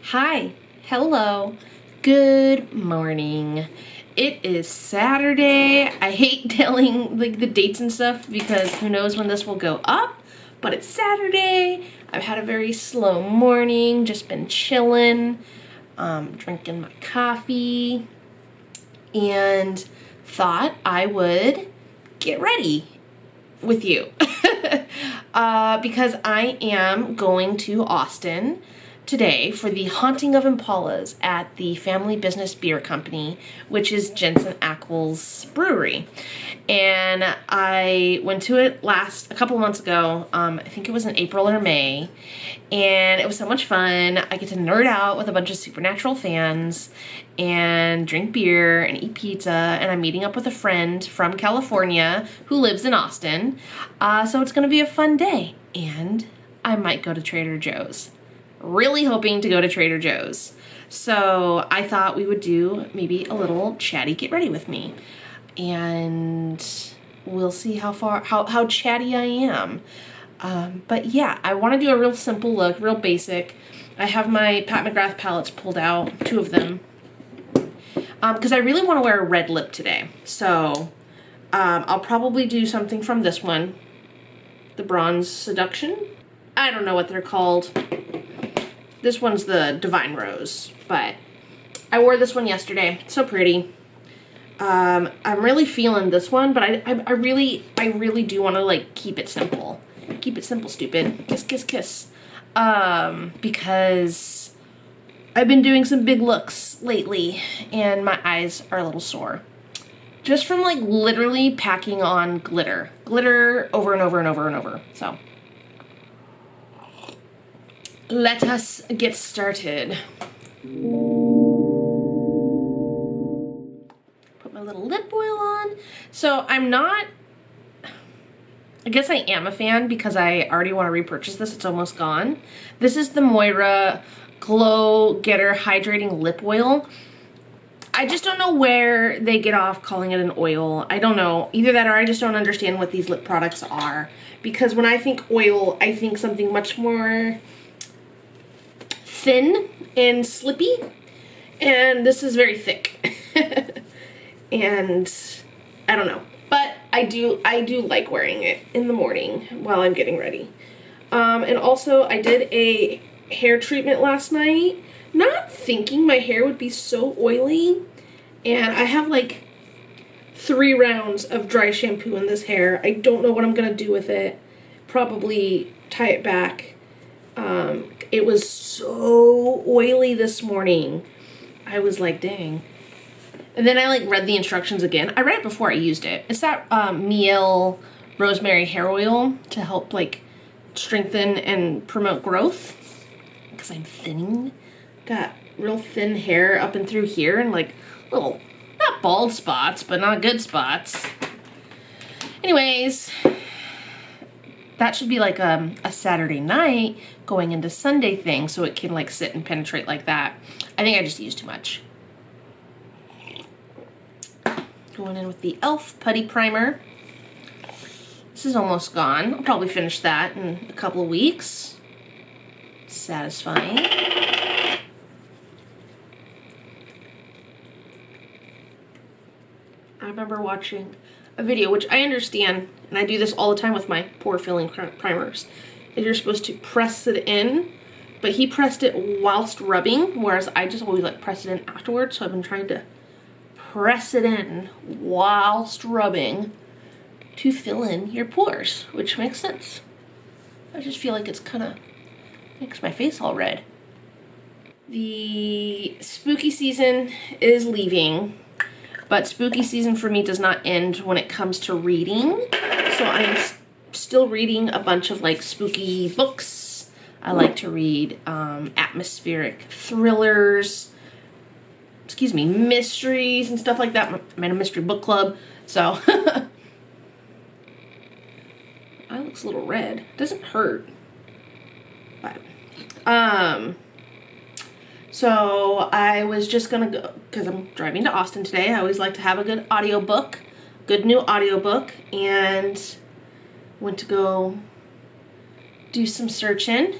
Hi, hello, good morning. It is Saturday. I hate telling like the dates and stuff because who knows when this will go up, but it's Saturday. I've had a very slow morning, just been chilling, drinking my coffee, and thought I would get ready with you because I am going to Austin today for the Haunting of Impalas at the Family Business Beer Company, which is Jensen Ackles Brewery. And I went to it a couple of months ago. I think it was in April or May, and it was so much fun. I get to nerd out with a bunch of Supernatural fans and drink beer and eat pizza, and I'm meeting up with a friend from California who lives in Austin. So it's gonna be a fun day, and I might go to Trader Joe's. Really hoping to go to Trader Joe's. So I thought we would do maybe a little chatty get ready with me. And we'll see how chatty I am. But yeah, I want to do a real simple look, real basic. I have my Pat McGrath palettes pulled out, 2 of them. Because I really want to wear a red lip today. So I'll probably do something from this one. The Bronze Seduction. I don't know what they're called. This one's the Divine Rose, but I wore this one yesterday. So pretty. I'm really feeling this one, but I really do want to like keep it simple. Keep it simple, stupid. Kiss, kiss, kiss. Because I've been doing some big looks lately, and my eyes are a little sore. Just from like literally packing on glitter. Glitter over and over and over and over. So let us get started. Put my little lip oil on. So I guess I am a fan because I already want to repurchase this. It's almost gone. This is the Moira Glow Getter Hydrating Lip Oil. I just don't know where they get off calling it an oil. I don't know. Either that or I just don't understand what these lip products are. Because when I think oil, I think something much more thin and slippy, and this is very thick. And I don't know, but I do like wearing it in the morning while I'm getting ready. And also I did a hair treatment last night, not thinking my hair would be so oily, and I have like 3 rounds of dry shampoo in this hair. I don't know what I'm gonna do with it. Probably tie it back. It was so oily this morning. I was like, dang. And then I like read the instructions again. I read it before I used it. It's that Miel Rosemary Hair Oil to help like strengthen and promote growth. Because I'm thinning. Got real thin hair up and through here and like little, not bald spots, but not good spots. Anyways, that should be like a Saturday night going into Sunday thing, so it can like sit and penetrate like that. I think I just used too much. Going in with the e.l.f. Putty Primer. This is almost gone. I'll probably finish that in a couple of weeks. Satisfying. I remember watching a video, which I understand, and I do this all the time with my pore filling primers, is you're supposed to press it in, but he pressed it whilst rubbing, whereas I just always like press it in afterwards. So I've been trying to press it in whilst rubbing to fill in your pores, which makes sense. I just feel like it's kind of makes my face all red. The spooky season is leaving, but spooky season for me does not end when it comes to reading. So I'm still reading a bunch of like spooky books. I like to read atmospheric thrillers, mysteries and stuff like that. I'm in a mystery book club, so eye looks a little red. Doesn't hurt, but so I was just gonna go, because I'm driving to Austin today. I always like to have a good audiobook, good new audiobook, and went to go do some searching.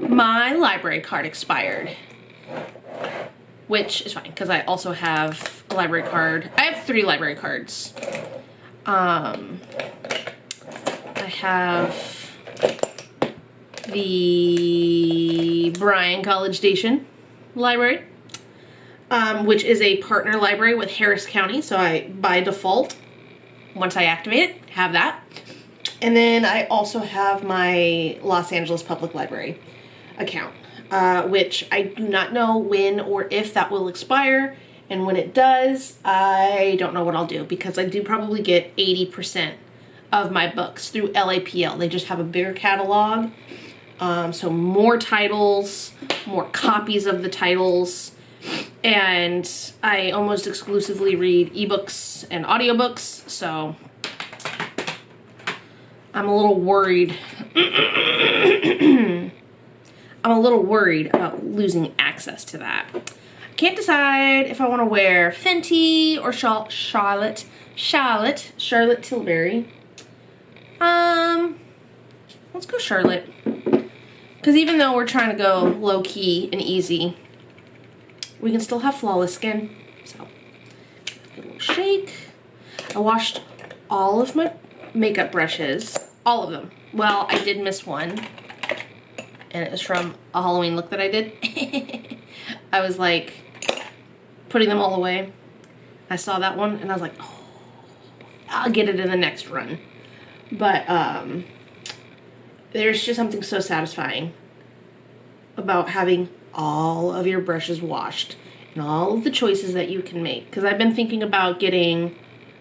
my library card expired, which is fine because I also have a library card. I have 3 library cards. I have the Bryan College Station Library, which is a partner library with Harris County, so I, by default, once I activate it, have that. And then I also have my Los Angeles Public Library account, which I do not know when or if that will expire. And when it does, I don't know what I'll do, because I do probably get 80% of my books through LAPL. They just have a bigger catalog. So more titles, more copies of the titles. And I almost exclusively read ebooks and audiobooks, so I'm a little worried. I'm a little worried about losing access to that. I can't decide if I want to wear Fenty or Charlotte Tilbury. Let's go Charlotte. Because even though we're trying to go low-key and easy, we can still have flawless skin. So, a little shake. I washed all of my makeup brushes. All of them. Well, I did miss one. And it was from a Halloween look that I did. I was like, putting them all away. I saw that one and I was like, oh, I'll get it in the next run. But, there's just something so satisfying about having all of your brushes washed and all of the choices that you can make. Because I've been thinking about getting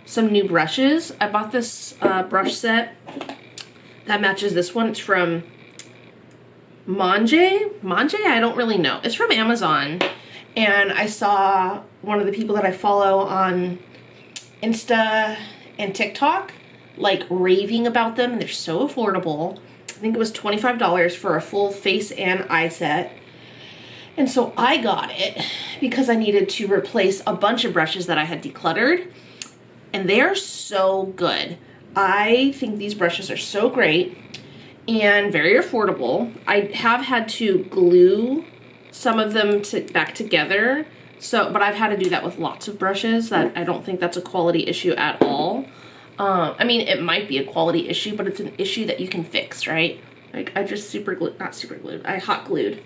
some new brushes. I bought this brush set that matches this one. It's from Monje? I don't really know. It's from Amazon. And I saw one of the people that I follow on Insta and TikTok like raving about them, and they're so affordable. I think it was $25 for a full face and eye set. And so I got it because I needed to replace a bunch of brushes that I had decluttered, and they're so good. I think these brushes are so great and very affordable. I have had to glue some of them back together, but I've had to do that with lots of brushes. That I don't think that's a quality issue at all. I mean, it might be a quality issue, but it's an issue that you can fix, right? Like, I just I hot glued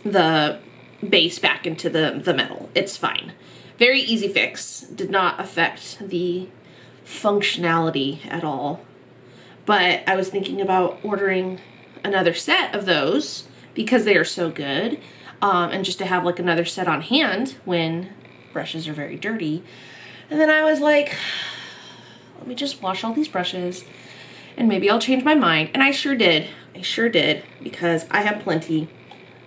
the base back into the metal. It's fine. Very easy fix. Did not affect the functionality at all. But I was thinking about ordering another set of those because they are so good. And just to have like another set on hand when brushes are very dirty. And then I was like, let me just wash all these brushes and maybe I'll change my mind. And I sure did. I sure did, because I have plenty.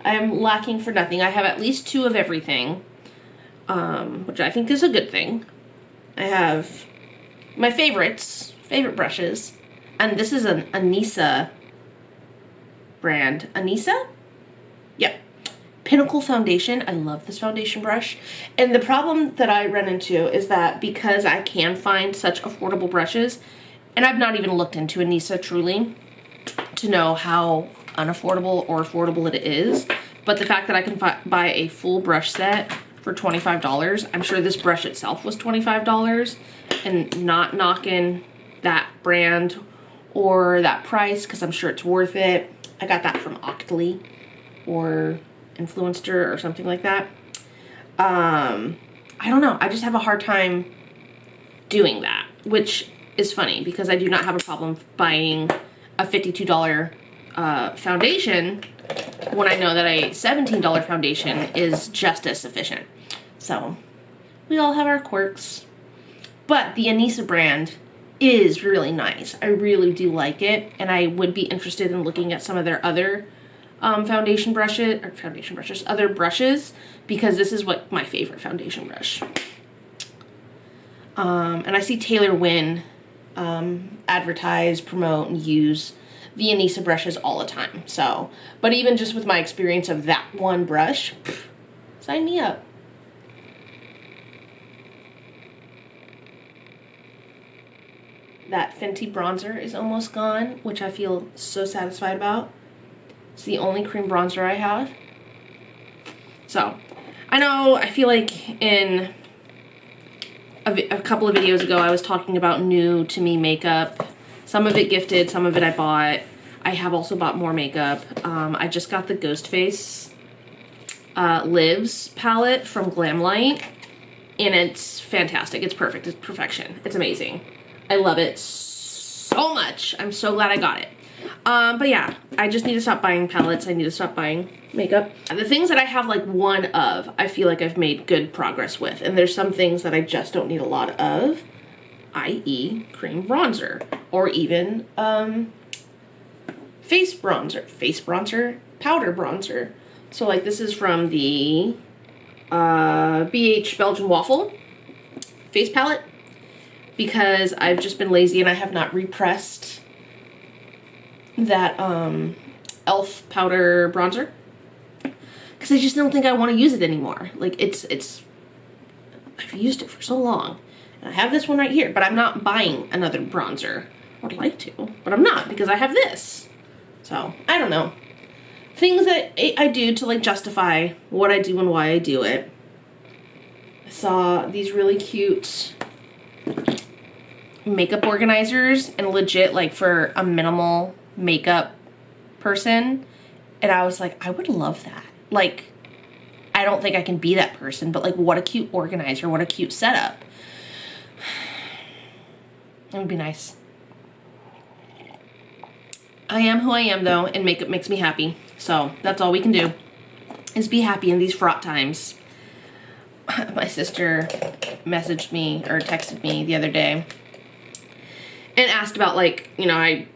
I am lacking for nothing. I have at least 2 of everything, which I think is a good thing. I have my favorite brushes, and this is an Anissa brand. Anissa? Yep. Pinnacle foundation. I love this foundation brush. And the problem that I run into is that because I can find such affordable brushes, and I've not even looked into Anissa truly to know how unaffordable or affordable it is, but the fact that I can buy a full brush set for $25, I'm sure this brush itself was $25, and not knocking that brand or that price because I'm sure it's worth it. I got that from Octoly or Influencer or something like that. I don't know. I just have a hard time doing that, which is funny because I do not have a problem buying a $52 foundation when I know that a $17 foundation is just as sufficient. So we all have our quirks. But the Anissa brand is really nice. I really do like it, and I would be interested in looking at some of their other other brushes, because this is what my favorite foundation brush. And I see Taylor Wynn advertise, promote, and use the Anissa brushes all the time. So, but even just with my experience of that one brush, sign me up. That Fenty bronzer is almost gone, which I feel so satisfied about. It's the only cream bronzer I have. So, I feel like in a couple of videos ago I was talking about new to me makeup. Some of it gifted, some of it I bought. I have also bought more makeup. I just got the Ghost Face Lives palette from Glamlight, and it's fantastic. It's perfect. It's perfection. It's amazing. I love it so much. I'm so glad I got it. But yeah, I just need to stop buying palettes. I need to stop buying makeup. The things that I have like one of, I feel like I've made good progress with. And there's some things that I just don't need a lot of, i.e. cream bronzer, or even face bronzer, powder bronzer. So like this is from the BH Belgian Waffle face palette, because I've just been lazy and I have not repressed that e.l.f. powder bronzer, because I just don't think I want to use it anymore. Like I've used it for so long, and I have this one right here, but I'm not buying another bronzer. I would like to, but I'm not, because I have this. So I don't know, things that I do to like justify what I do and why I do it. I saw these really cute makeup organizers, and legit like for a minimal makeup person, and I was like, I would love that. Like, I don't think I can be that person, but like, what a cute organizer, what a cute setup. It would be nice. I am who I am though, and makeup makes me happy, so that's all we can do, is be happy in these fraught times. My sister messaged me or texted me the other day and asked about, like, you know, I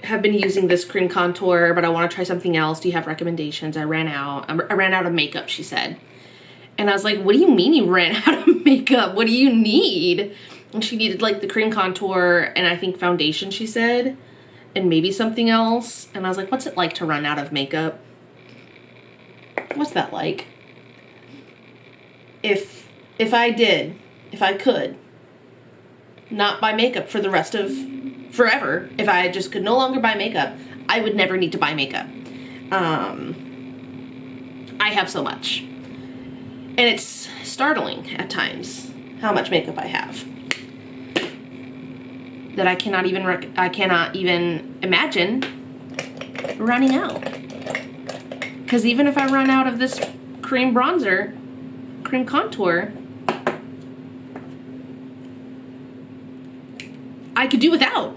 have been using this cream contour, but I want to try something else. Do you have recommendations? I ran out of makeup, she said. And I was like, what do you mean you ran out of makeup? What do you need? And she needed like the cream contour and I think foundation, she said, and maybe something else. And I was like, what's it like to run out of makeup? What's that like? If I could not buy makeup for the rest of forever, if I just could no longer buy makeup, I would never need to buy makeup. I have so much, and it's startling at times how much makeup I have that I cannot even imagine running out. Because even if I run out of this cream bronzer, cream contour, I could do without.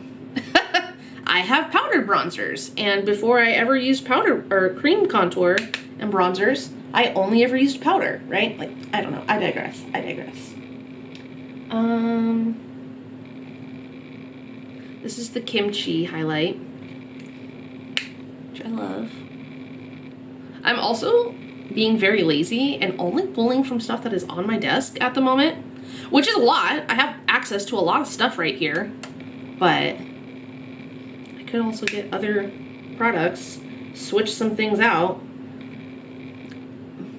I have powdered bronzers, and before I ever used powder or cream contour and bronzers, I only ever used powder, right? Like, I don't know, I digress. This is the kimchi highlight, which I love. I'm also being very lazy and only pulling from stuff that is on my desk at the moment, which is a lot. I have access to a lot of stuff right here, but I could also get other products, switch some things out,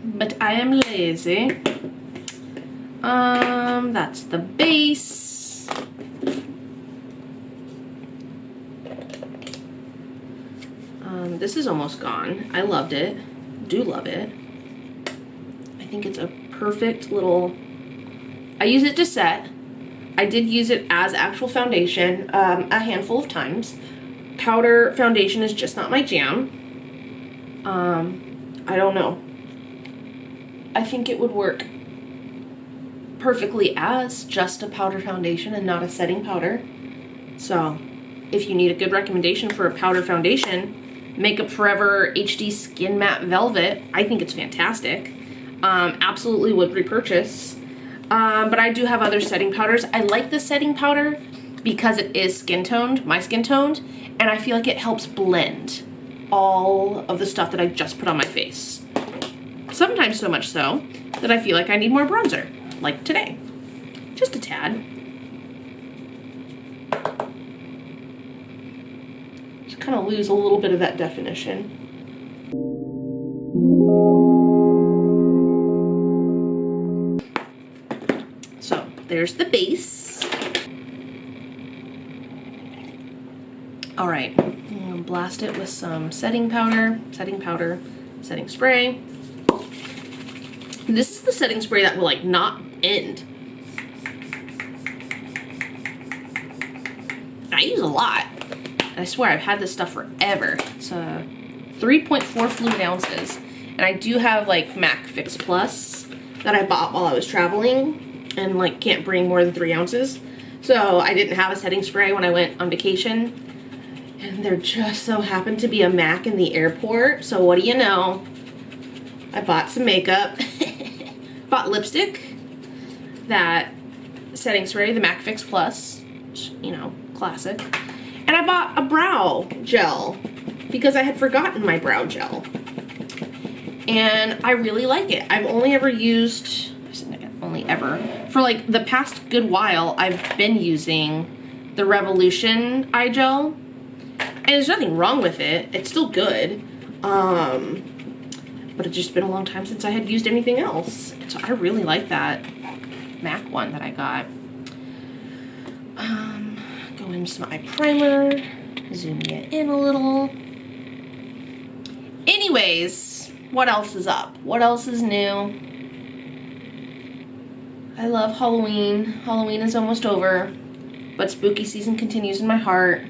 but I am lazy. That's the base. This is almost gone. I loved it. Do love it. I think it's a perfect little, I use it to set. I did use it as actual foundation a handful of times. Powder foundation is just not my jam. I don't know. I think it would work perfectly as just a powder foundation and not a setting powder. So if you need a good recommendation for a powder foundation, Makeup Forever HD Skin Matte Velvet, I think it's fantastic. Absolutely would repurchase. But I do have other setting powders. I like the setting powder because it is skin toned, my skin toned, and I feel like it helps blend all of the stuff that I just put on my face. Sometimes so much so that I feel like I need more bronzer, like today. Just a tad. Just kind of lose a little bit of that definition. So there's the base. All right, I'm gonna blast it with some setting powder, setting spray. This is the setting spray that will like not end. I use a lot. I swear I've had this stuff forever. It's 3.4 fluid ounces. And I do have like MAC Fix Plus that I bought while I was traveling and like can't bring more than 3 ounces. So I didn't have a setting spray when I went on vacation. And there just so happened to be a MAC in the airport. So what do you know? I bought some makeup. Bought lipstick. That setting spray, the MAC Fix Plus. Which, you know, classic. And I bought a brow gel because I had forgotten my brow gel. And I really like it. I've only ever used, for like the past good while, I've been using the Revolution eye gel. And there's nothing wrong with it. It's still good. But it's just been a long time since I had used anything else. So I really like that MAC one that I got. Go into my primer, zoom it in a little. Anyways, what else is up? What else is new? I love Halloween. Halloween is almost over, but spooky season continues in my heart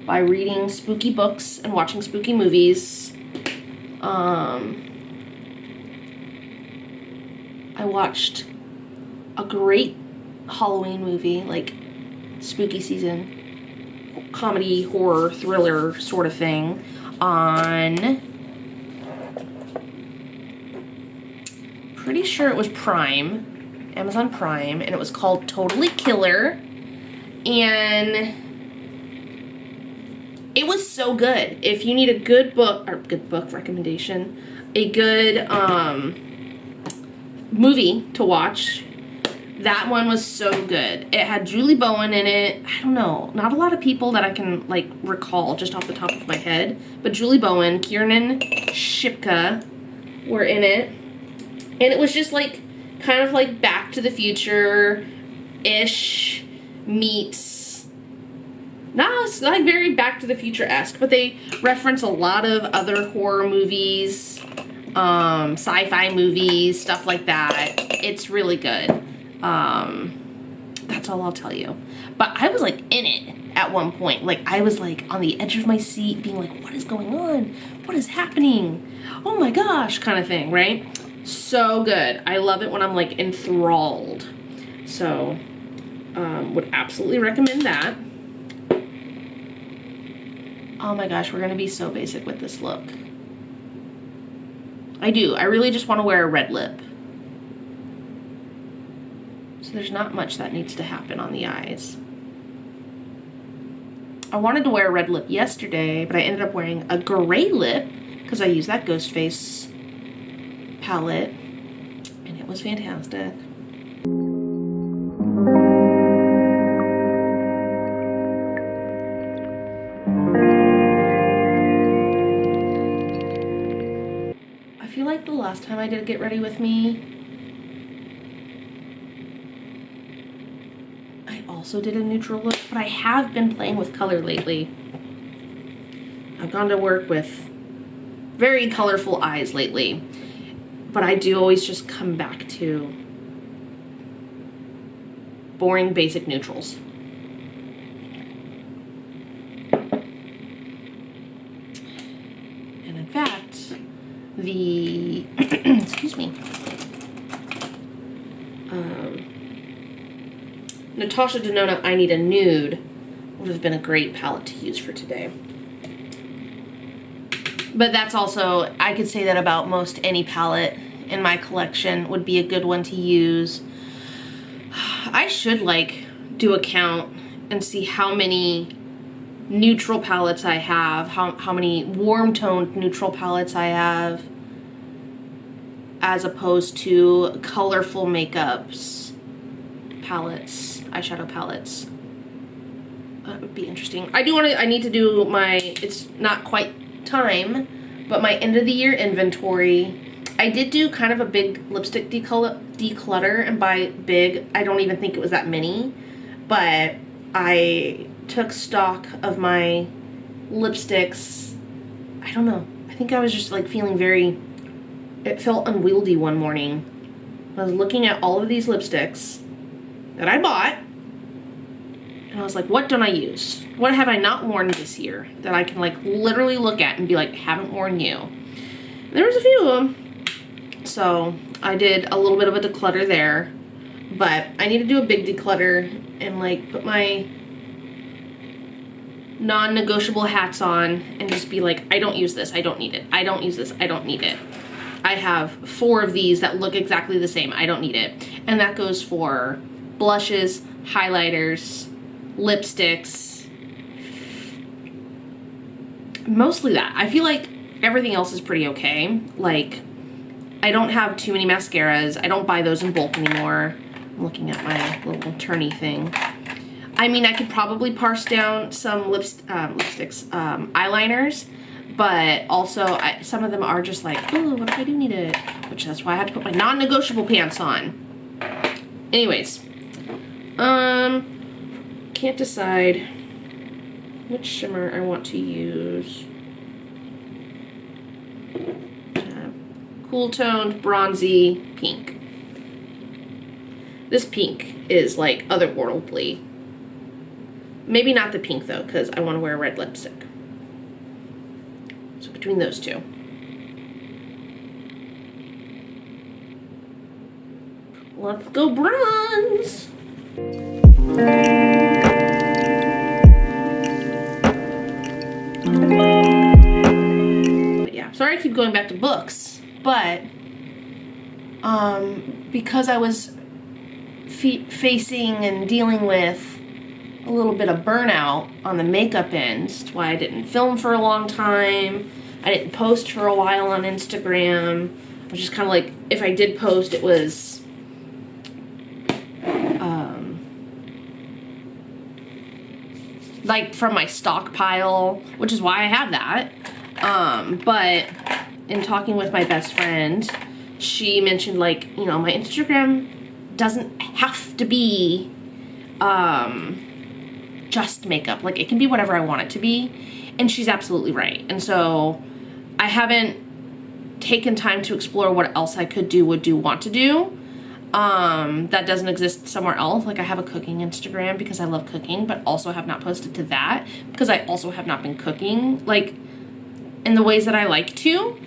by reading spooky books and watching spooky movies. I watched a great Halloween movie, like spooky season, comedy, horror, thriller sort of thing on, pretty sure it was Prime, Amazon Prime, and it was called Totally Killer, and it was so good. If you need a good book, or good book recommendation, a good movie to watch, that one was so good. It had Julie Bowen in it. I don't know, not a lot of people that I can like recall just off the top of my head, but Julie Bowen, Kiernan Shipka were in it. And it was just like, kind of like Back to the Future-ish meets, no, it's like very Back to the Future-esque, but they reference a lot of other horror movies, sci-fi movies, stuff like that. It's really good. That's all I'll tell you. But I was like in it at one point. Like I was like on the edge of my seat being like, what is going on? What is happening? Oh my gosh, kind of thing, right? So good. I love it when I'm like enthralled. So, would absolutely recommend that. Oh my gosh, we're gonna be so basic with this look. I do. I really just want to wear a red lip. So there's not much that needs to happen on the eyes. I wanted to wear a red lip yesterday, but I ended up wearing a gray lip because I used that Ghost Face palette, and it was fantastic. I feel like the last time I did Get Ready With Me, also did a neutral look, but I have been playing with color lately. I've gone to work with very colorful eyes lately, but I do always just come back to boring basic neutrals. And in fact, the excuse me, Natasha Denona I Need a Nude would have been a great palette to use for today. But that's also, I could say that about most any palette in my collection would be a good one to use. I should like do a count and see how many neutral palettes I have, how many warm toned neutral palettes I have, as opposed to colorful makeups palettes, eyeshadow palettes. That would be interesting. I need to do my, it's not quite time, but my end of the year inventory. I did do kind of a big lipstick declutter, and by big, I don't even think it was that many, but I took stock of my lipsticks. I don't know. I think I was just like feeling very, it felt unwieldy one morning. I was looking at all of these lipsticks that I bought, and I was like, what don't I use? What have I not worn this year that I can like literally look at and be like, haven't worn you? And there was a few of them. So I did a little bit of a declutter there, but I need to do a big declutter and like put my non-negotiable hats on and just be like, I don't use this, I don't need it. I don't use this, I don't need it. I have 4 of these that look exactly the same, I don't need it. And that goes for blushes, highlighters, lipsticks, mostly that. I feel like everything else is pretty okay. Like, I don't have too many mascaras. I don't buy those in bulk anymore. I'm looking at my little turny thing. I mean, I could probably parse down some lipsticks, eyeliners, but also some of them are just like, oh, what if I do need it? Which that's why I have to put my non-negotiable pants on. Anyways, can't decide which shimmer I want to use. Cool toned, bronzy, pink. This pink is like otherworldly. Maybe not the pink though, because I want to wear a red lipstick. So between those two. Let's go bronze! But yeah, sorry I keep going back to books, but because I was facing and dealing with a little bit of burnout on the makeup end. That's why I didn't film for a long time. I didn't post for a while on Instagram. I was just kind of like, if I did post, it was like from my stockpile, which is why I have that. But in talking with my best friend, she mentioned like, you know, my Instagram doesn't have to be just makeup. Like, it can be whatever I want it to be. And she's absolutely right. And so I haven't taken time to explore what else I could do, want to do. That doesn't exist somewhere else. Like, I have a cooking Instagram because I love cooking, but also have not posted to that because I also have not been cooking, like, in the ways that I like to.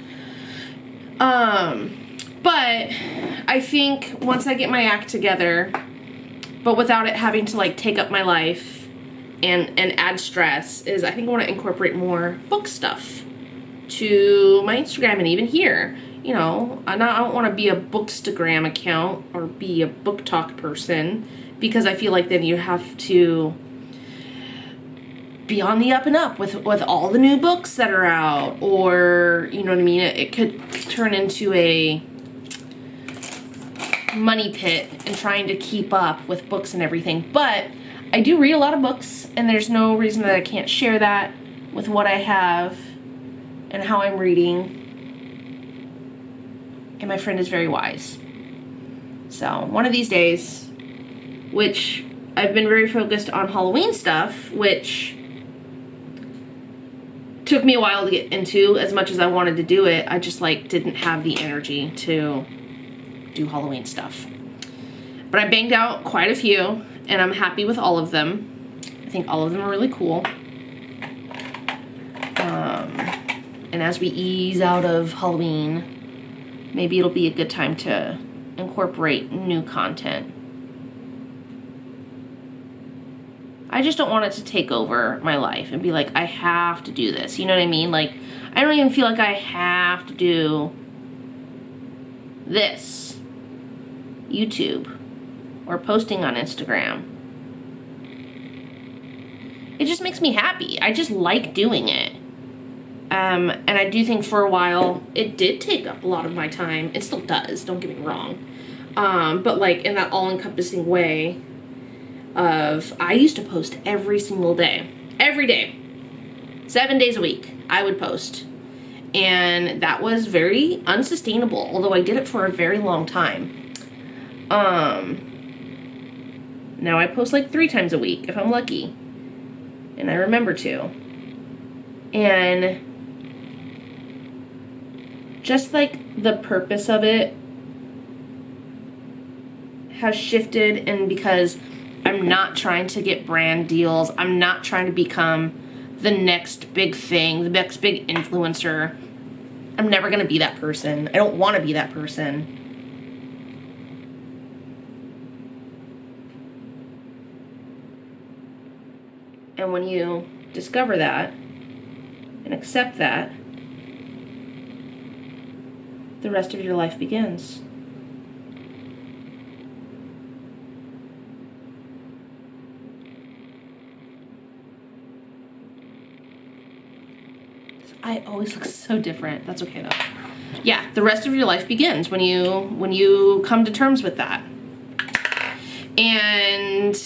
But I think once I get my act together, but without it having to like take up my life and add stress, is I think I want to incorporate more book stuff to my Instagram and even here. You know, I don't want to be a bookstagram account or be a book talk person, because I feel like then you have to be on the up and up with all the new books that are out, or, you know what I mean? It could turn into a money pit and trying to keep up with books and everything. But I do read a lot of books, and there's no reason that I can't share that with what I have and how I'm reading. And my friend is very wise. So one of these days, which I've been very focused on Halloween stuff, which took me a while to get into. As much as I wanted to do it, I just like didn't have the energy to do Halloween stuff. But I banged out quite a few, and I'm happy with all of them. I think all of them are really cool. And as we ease out of Halloween, maybe it'll be a good time to incorporate new content. I just don't want it to take over my life and be like, I have to do this. You know what I mean? Like, I don't even feel like I have to do this, YouTube, or posting on Instagram. It just makes me happy. I just like doing it. And I do think for a while it did take up a lot of my time. It still does, don't get me wrong. But like in that all-encompassing way of, I used to post every single day. Every day. 7 days a week, I would post. And that was very unsustainable, although I did it for a very long time. Now I post like 3 times a week, if I'm lucky. And I remember to. And just like the purpose of it has shifted, and because I'm not trying to get brand deals, I'm not trying to become the next big thing, the next big influencer. I'm never going to be that person. I don't want to be that person. And when you discover that and accept that, the rest of your life begins. I always look so different. That's okay though. Yeah, the rest of your life begins when you come to terms with that. And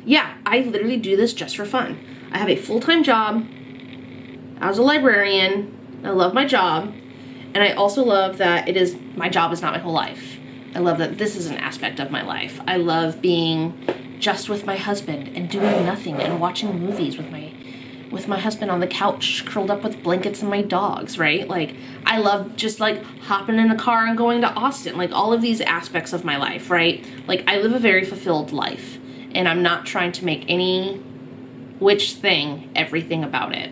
yeah, I literally do this just for fun. I have a full-time job as a librarian. I love my job. And I also love that my job is not my whole life. I love that this is an aspect of my life. I love being just with my husband and doing nothing and watching movies with my husband on the couch, curled up with blankets and my dogs, right? Like, I love just like hopping in a car and going to Austin, like all of these aspects of my life, right? Like, I live a very fulfilled life, and I'm not trying to make any which thing everything about it.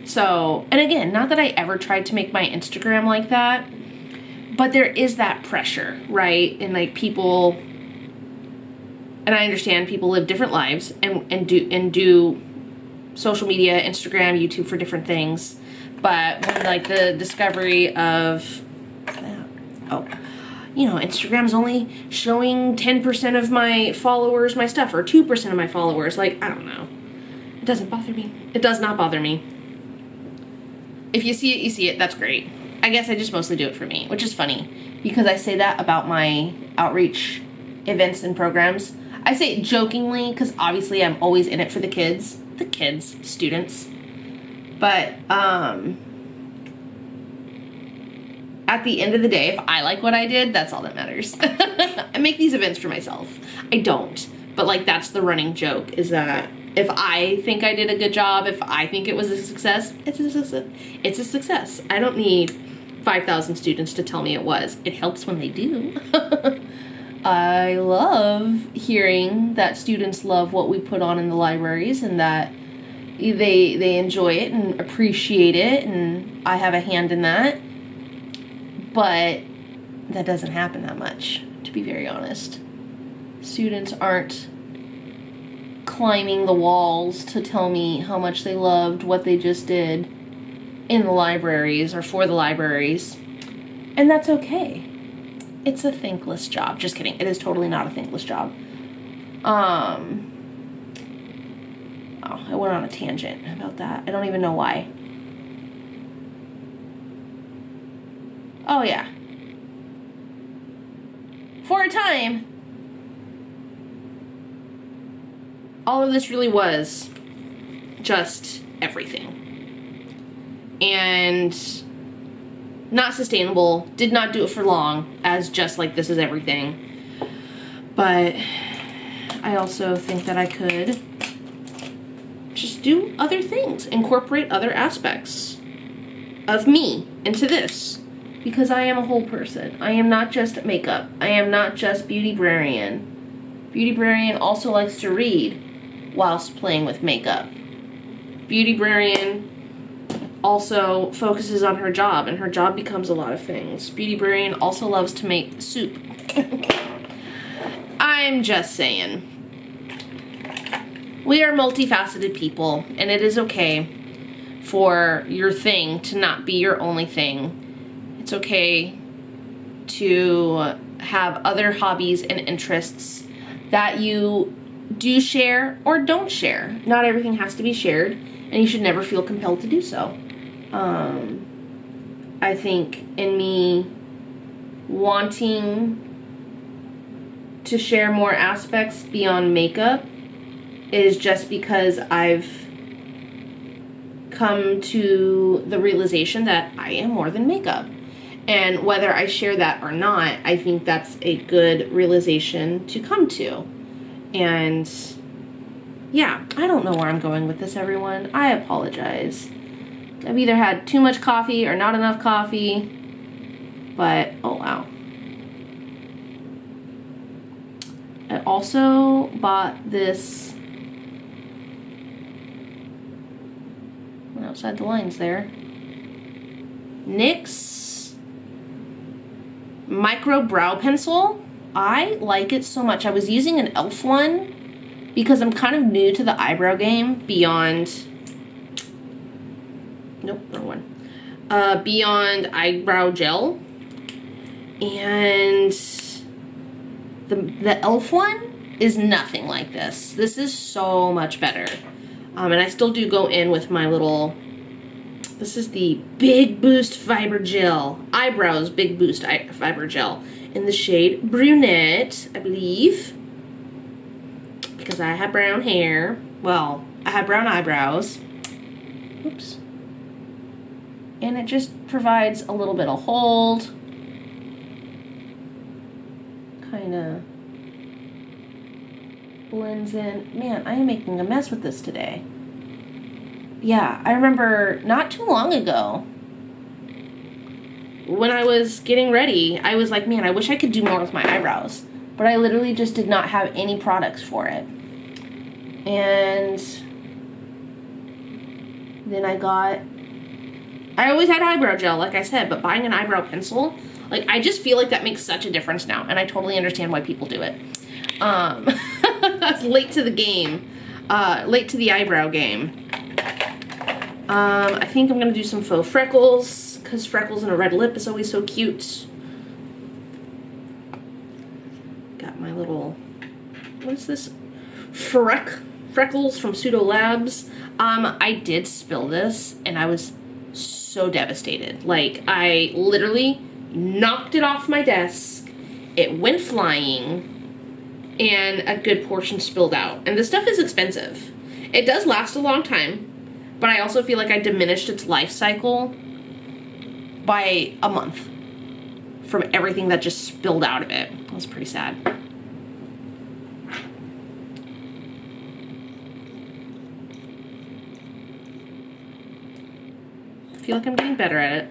So, and again, not that I ever tried to make my Instagram like that, but there is that pressure, right? And like people, and I understand people live different lives and do social media, Instagram, YouTube for different things. But when like the discovery of, Instagram's only showing 10% of my followers my stuff, or 2% of my followers, like, I don't know. It doesn't bother me. It does not bother me. If you see it, you see it. That's great. I guess I just mostly do it for me, which is funny because I say that about my outreach events and programs. I say it jokingly because obviously I'm always in it for the kids, students. But at the end of the day, if I like what I did, that's all that matters. I make these events for myself. I don't. But like, that's the running joke, is that if I think I did a good job, if I think it was a success, it's a success. I don't need 5,000 students to tell me it was. It helps when they do. I love hearing that students love what we put on in the libraries and that they enjoy it and appreciate it, and I have a hand in that. But that doesn't happen that much, to be very honest. Students aren't climbing the walls to tell me how much they loved what they just did in the libraries or for the libraries. And that's okay. It's a thankless job. Just kidding. It is totally not a thankless job. Oh, I went on a tangent about that. I don't even know why. Oh yeah. For a time, all of this really was just everything. And not sustainable, did not do it for long as just like this is everything. But I also think that I could just do other things, incorporate other aspects of me into this. Because I am a whole person. I am not just makeup. I am not just Beautybrarian. Beautybrarian also likes to read whilst playing with makeup. Beautybrarian also focuses on her job, and her job becomes a lot of things. Beautybrarian also loves to make soup. I'm just saying. We are multifaceted people, and it is okay for your thing to not be your only thing. It's okay to have other hobbies and interests that you do share or don't share. Not everything has to be shared, and you should never feel compelled to do so. I think in me wanting to share more aspects beyond makeup is just because I've come to the realization that I am more than makeup. And whether I share that or not, I think that's a good realization to come to. And yeah, I don't know where I'm going with this, everyone. I apologize. I've either had too much coffee or not enough coffee, but oh wow. I also bought this, went outside the lines there, NYX Micro Brow Pencil. I like it so much. I was using an e.l.f. one because I'm kind of new to the eyebrow game beyond, nope, wrong one. Beyond eyebrow gel. And the e.l.f. one is nothing like this. This is so much better. And I still do go in with my little, this is the Big Boost Fiber Gel. Eyebrows Big Boost Fiber Gel in the shade Brunette, I believe. Because I have brown hair. Well, I have brown eyebrows. Oops. And it just provides a little bit of hold. Kind of blends in. Man, I am making a mess with this today. Yeah, I remember not too long ago when I was getting ready, I was like, man, I wish I could do more with my eyebrows. But I literally just did not have any products for it. And then I always had eyebrow gel, like I said, but buying an eyebrow pencil, like, I just feel like that makes such a difference now, and I totally understand why people do it. That's late to the game, late to the eyebrow game. I think I'm gonna do some faux freckles, because freckles and a red lip is always so cute. Got my little, what is this? Freckles from Pseudo Labs. I did spill this, and I was so devastated. Like, I literally knocked it off my desk, it went flying, and a good portion spilled out. And this stuff is expensive. It does last a long time, but I also feel like I diminished its life cycle by a month from everything that just spilled out of it. That was pretty sad. I feel like I'm getting better at it,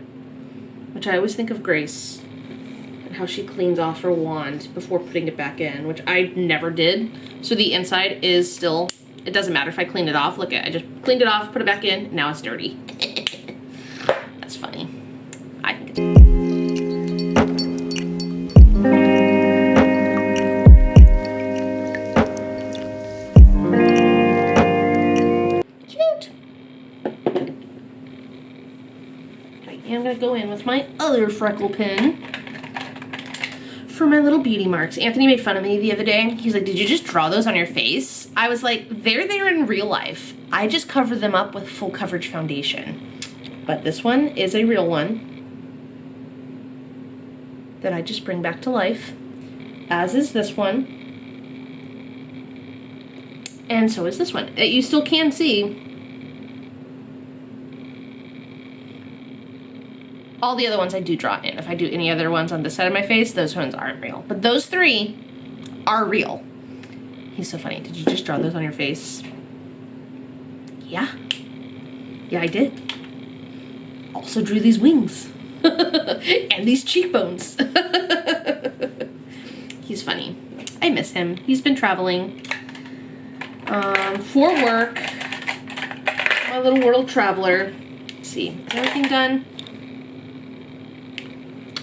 which I always think of Grace and how she cleans off her wand before putting it back in, which I never did. So the inside is still, it doesn't matter if I clean it off. Look at, I just cleaned it off, put it back in, now it's dirty. That's funny. I think it's I'm gonna go in with my other freckle pen for my little beauty marks. Anthony made fun of me the other day. He's like, did you just draw those on your face? I was like, they're there in real life. I just cover them up with full coverage foundation. But this one is a real one that I just bring back to life, as is this one. And so is this one. You still can see all the other ones I do draw in. If I do any other ones on this side of my face, those ones aren't real. But those three are real. He's so funny. Did you just draw those on your face? Yeah. Yeah, I did. Also drew these wings. And these cheekbones. He's funny. I miss him. He's been traveling for work. My little world traveler. Let's see. Is everything done?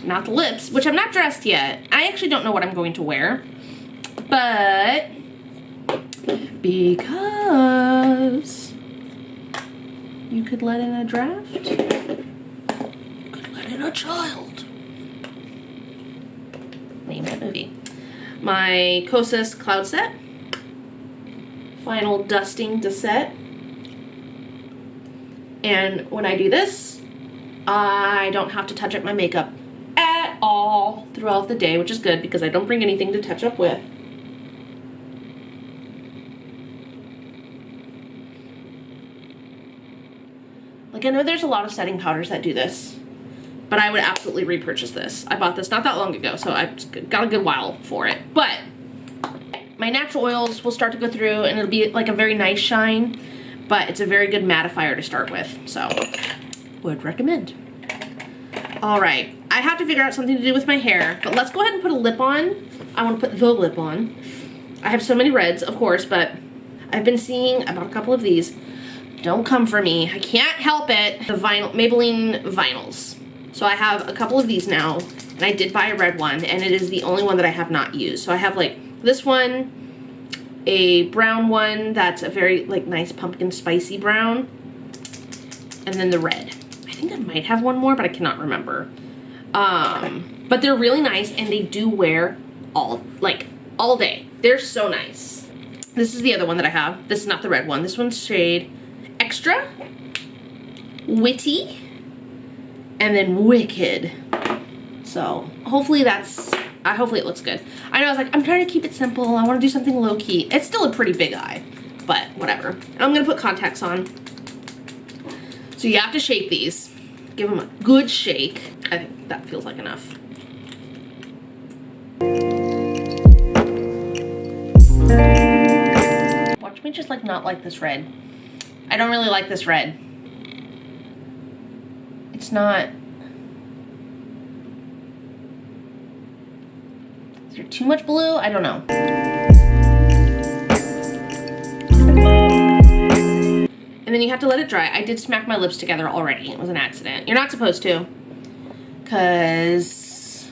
Not the lips, which I'm not dressed yet. I actually don't know what I'm going to wear, but because you could let in a draft, you could let in a child. Name that movie. My Kosas Cloud Set. Final dusting to set. And when I do this, I don't have to touch up my makeup at all throughout the day, which is good because I don't bring anything to touch up with. Like, I know there's a lot of setting powders that do this, but I would absolutely repurchase this. I bought this not that long ago, so I've got a good while for it. But my natural oils will start to go through and it'll be like a very nice shine, but it's a very good mattifier to start with. So would recommend. All right, I have to figure out something to do with my hair, but let's go ahead and put a lip on. I want to put the lip on. I have so many reds, of course, but I've been seeing about a couple of these. Don't come for me. I can't help it. The vinyl, Maybelline vinyls. So I have a couple of these now, and I did buy a red one, and it is the only one that I have not used. So I have like this one, a brown one that's a very like nice pumpkin spicy brown, and then the red. I think I might have one more, but I cannot remember. But they're really nice, and they do wear all day. They're so nice. This is the other one that I have. This is not the red one. This one's shade Extra, Witty, and then Wicked. So hopefully hopefully it looks good. I know I was like, I'm trying to keep it simple. I want to do something low key. It's still a pretty big eye, but whatever. And I'm gonna put contacts on. So you have to shake these. Give them a good shake. I think that feels like enough. Watch me just like not like this red. I don't really like this red. It's not. Is there too much blue? I don't know. And then you have to let it dry. I did smack my lips together already. It was an accident. You're not supposed to, because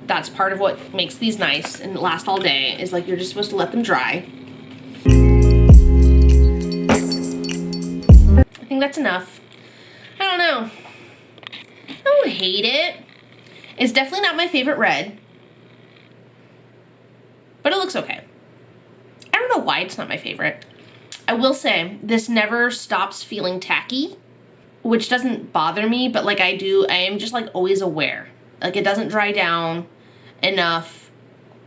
that's part of what makes these nice and last all day, is like you're just supposed to let them dry. I think that's enough. I don't know. I don't hate it. It's definitely not my favorite red, but it looks okay. I don't know why it's not my favorite. I will say this never stops feeling tacky, which doesn't bother me, but like I am just like always aware. Like it doesn't dry down enough.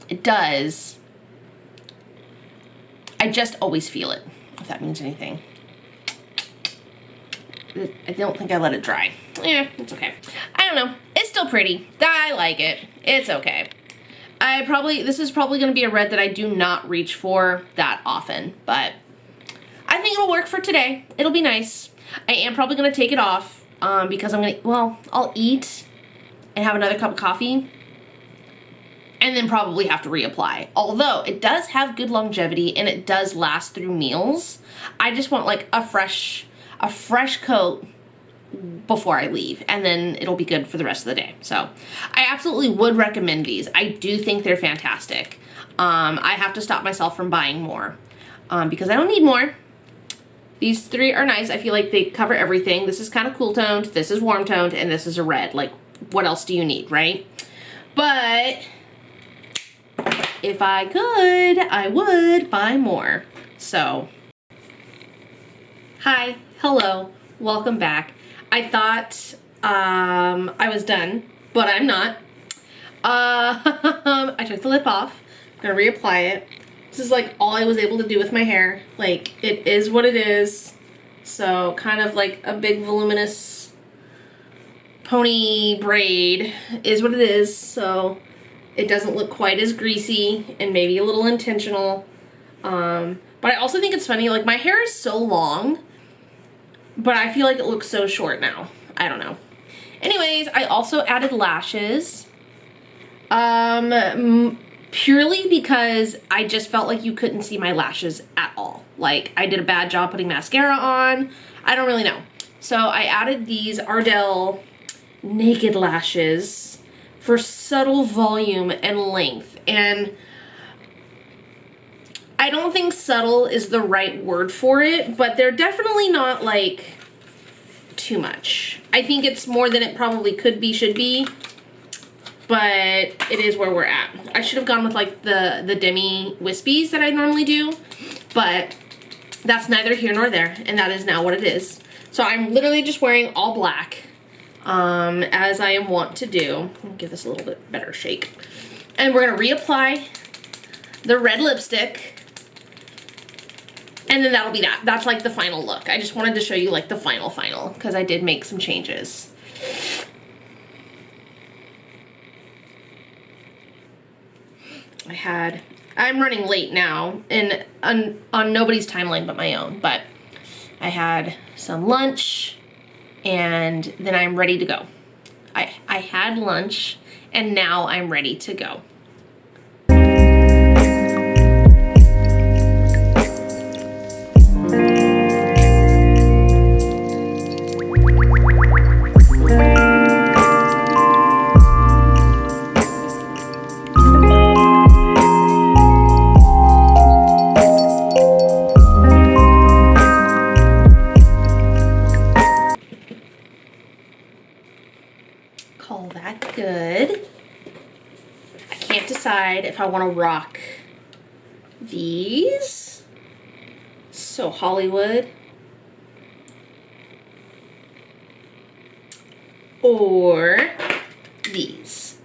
It does. I just always feel it, if that means anything. I don't think I let it dry. Yeah, it's okay. I don't know. It's still pretty. I like it. It's okay. This is probably going to be a red that I do not reach for that often, but I think it'll work for today. It'll be nice. I am probably going to take it off because I'll eat and have another cup of coffee and then probably have to reapply. Although it does have good longevity and it does last through meals. I just want like a fresh coat before I leave, and then it'll be good for the rest of the day. So I absolutely would recommend these. I do think they're fantastic. I have to stop myself from buying more because I don't need more. These three are nice. I feel like they cover everything. This is kind of cool toned, this is warm toned, and this is a red. Like, what else do you need, right? But if I could, I would buy more. So, hi, hello, welcome back. I thought I was done, but I'm not. I took the lip off. I'm gonna reapply it. This is like all I was able to do with my hair. Like, it is what it is. So kind of like a big voluminous pony braid is what it is. So it doesn't look quite as greasy and maybe a little intentional. But I also think it's funny, like my hair is so long, but I feel like it looks so short now. I don't know. Anyways, I also added lashes. Purely because I just felt like you couldn't see my lashes at all. Like, I did a bad job putting mascara on. I don't really know. So I added these Ardell Naked Lashes for subtle volume and length. And I don't think subtle is the right word for it, but they're definitely not like too much. I think it's more than it probably could be, should be. But it is where we're at. I should have gone with like the demi wispies that I normally do, but that's neither here nor there, and that is now what it is. So I'm literally just wearing all black, as I am wont to do. I'll give this a little bit better shake. And we're gonna reapply the red lipstick, and then that'll be that. That's like the final look. I just wanted to show you like the final, because I did make some changes. I'm running late now, and on nobody's timeline but my own, but I had some lunch, and then I'm ready to go. I had lunch and now I'm ready to go. Call that good. I can't decide if I want to rock these. So Hollywood. Or these.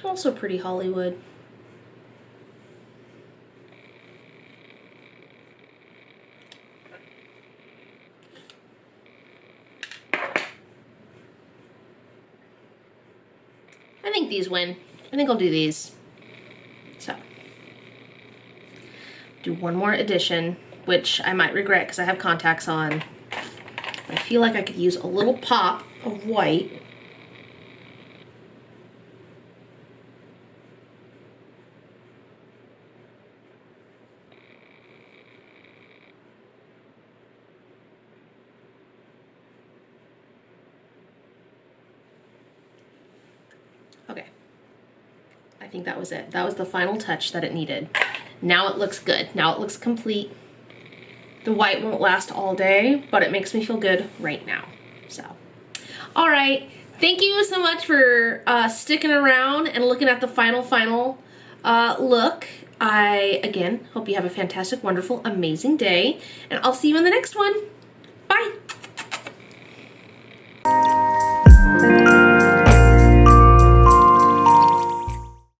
Also pretty Hollywood. I think these win. I think I'll do these. So, do one more addition, which I might regret because I have contacts on. I feel like I could use a little pop of white. Okay, I think that was it. That was the final touch that it needed. Now it looks good. Now it looks complete. The white won't last all day, but it makes me feel good right now. So, all right. Thank you so much for sticking around and looking at the final look. I, again, hope you have a fantastic, wonderful, amazing day, and I'll see you in the next one.